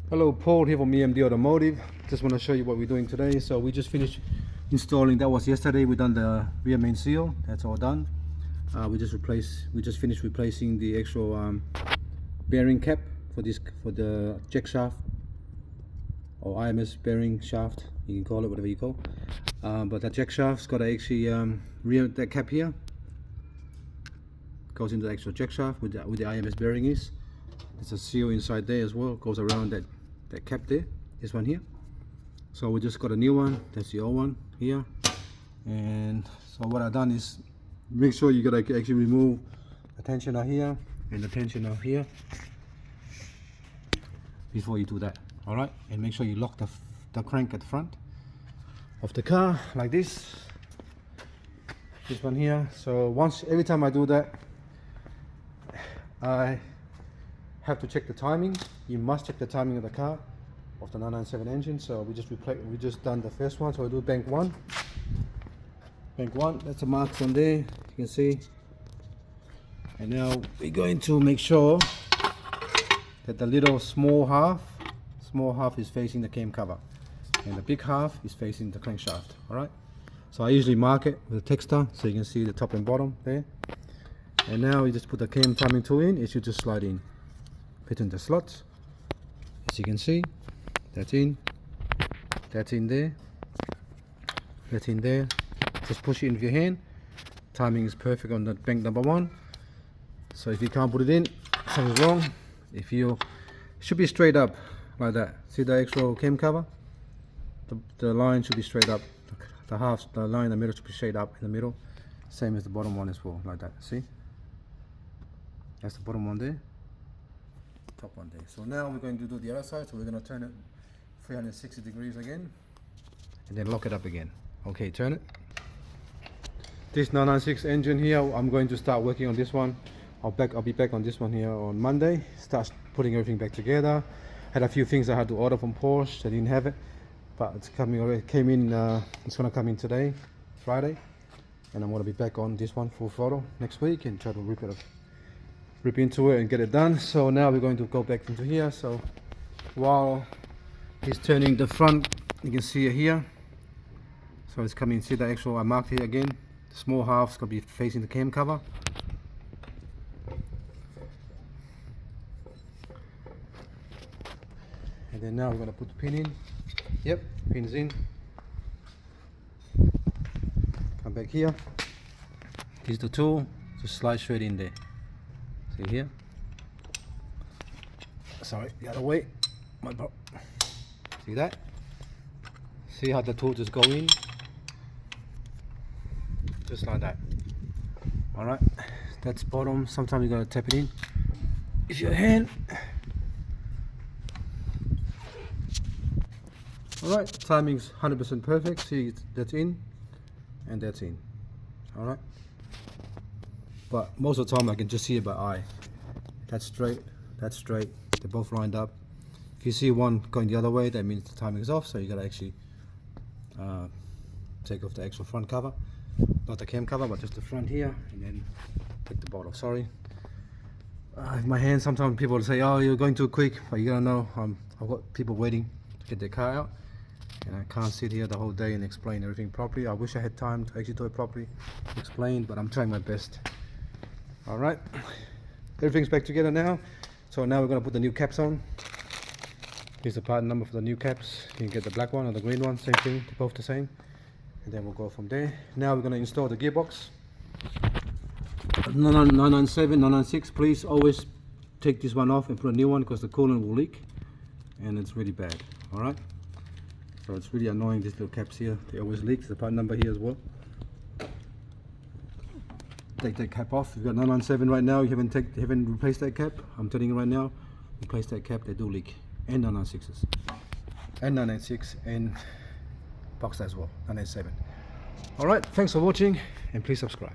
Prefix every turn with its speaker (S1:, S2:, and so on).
S1: Hello, Paul here from EMD Automotive. Just want to show you what we're doing today. So we just finished installing, that was yesterday. We done the rear main seal, that's all done. We just finished replacing the actual bearing cap for the jack shaft, or IMS bearing shaft, you can call it whatever you call. But that jack shaft's got actually that cap here goes into the actual jack shaft with the IMS bearing is. There's a seal inside there as well, goes around that cap there, this one here. So we just got a new one, that's the old one here. And so what I've done is make sure you gotta actually remove the tensioner here and the tensioner here before you do that. Alright, and make sure you lock the crank at the front of the car like this one here. So every time I do that, I have to check the timing. You must check the timing of the car, of the 997 engine. So we just done the first one. So I do bank one, that's the marks on there, you can see. And now we're going to make sure that the little small half is facing the cam cover and the big half is facing the crankshaft. All right, so I usually mark it with a texter so you can see the top and bottom there. And now you just put the cam timing tool in. It should just slide in between the slots, as you can see. That's in there, that's in there. Just push it in with your hand. Timing is perfect on the bank number one. So if you can't put it in, something's wrong. If you should be straight up like that. See the actual cam cover, the line should be straight up. The line in the middle should be straight up in the middle, same as the bottom one as well, like that. See, that's the bottom one there, top one there. So now we're going to do the other side. So we're going to turn it 360 degrees again and then lock it up again. Okay, turn it. This 996 engine here, I'm going to start working on this one. I'll be back on this one here on Monday. Start putting everything back together. Had a few things I had to order from Porsche. I didn't have it, but it's coming already. Came in. It's gonna come in today, Friday, and I'm gonna be back on this one full throttle next week and try to rip into it and get it done. So now we're going to go back into here. So while he's turning the front, you can see it here. So it's coming. See the actual, I marked here again. The small half's gonna be facing the cam cover. And then now we're going to put the pin in. Yep, pin's in. Come back here. Here's the tool. Just slide straight in there. See here? Sorry, the other way. See that? See how the tool just go in? Just like that. Alright, that's bottom. Sometimes you got to tap it in with your hand. Alright, timing's 100% perfect. See, that's in and that's in. Alright, but most of the time I can just see it by eye. That's straight, they're both lined up. If you see one going the other way, that means the timing is off, so you gotta actually take off the actual front cover, not the cam cover, but just the front here, and then take the bolt off. Sorry, my hand, sometimes people say, oh, you're going too quick, but you gotta know, I've got people waiting to get their car out. And I can't sit here the whole day and explain everything properly. I wish I had time to actually do it properly, explain, but I'm trying my best. All right, everything's back together now. So now we're gonna put the new caps on. Here's the part number for the new caps. You can get the black one or the green one, same thing, they're both the same. And then we'll go from there. Now we're gonna install the gearbox. 997, 996, please always take this one off and put a new one because the coolant will leak and it's really bad. All right. So it's really annoying, these little caps here, they always leak. There's the part number here as well. Take that cap off. You've got 997 right now, you haven't replaced that cap. I'm telling you right now, replace that cap, they do leak. And 996s. And 996 and Boxster as well, 997. Alright, thanks for watching and please subscribe.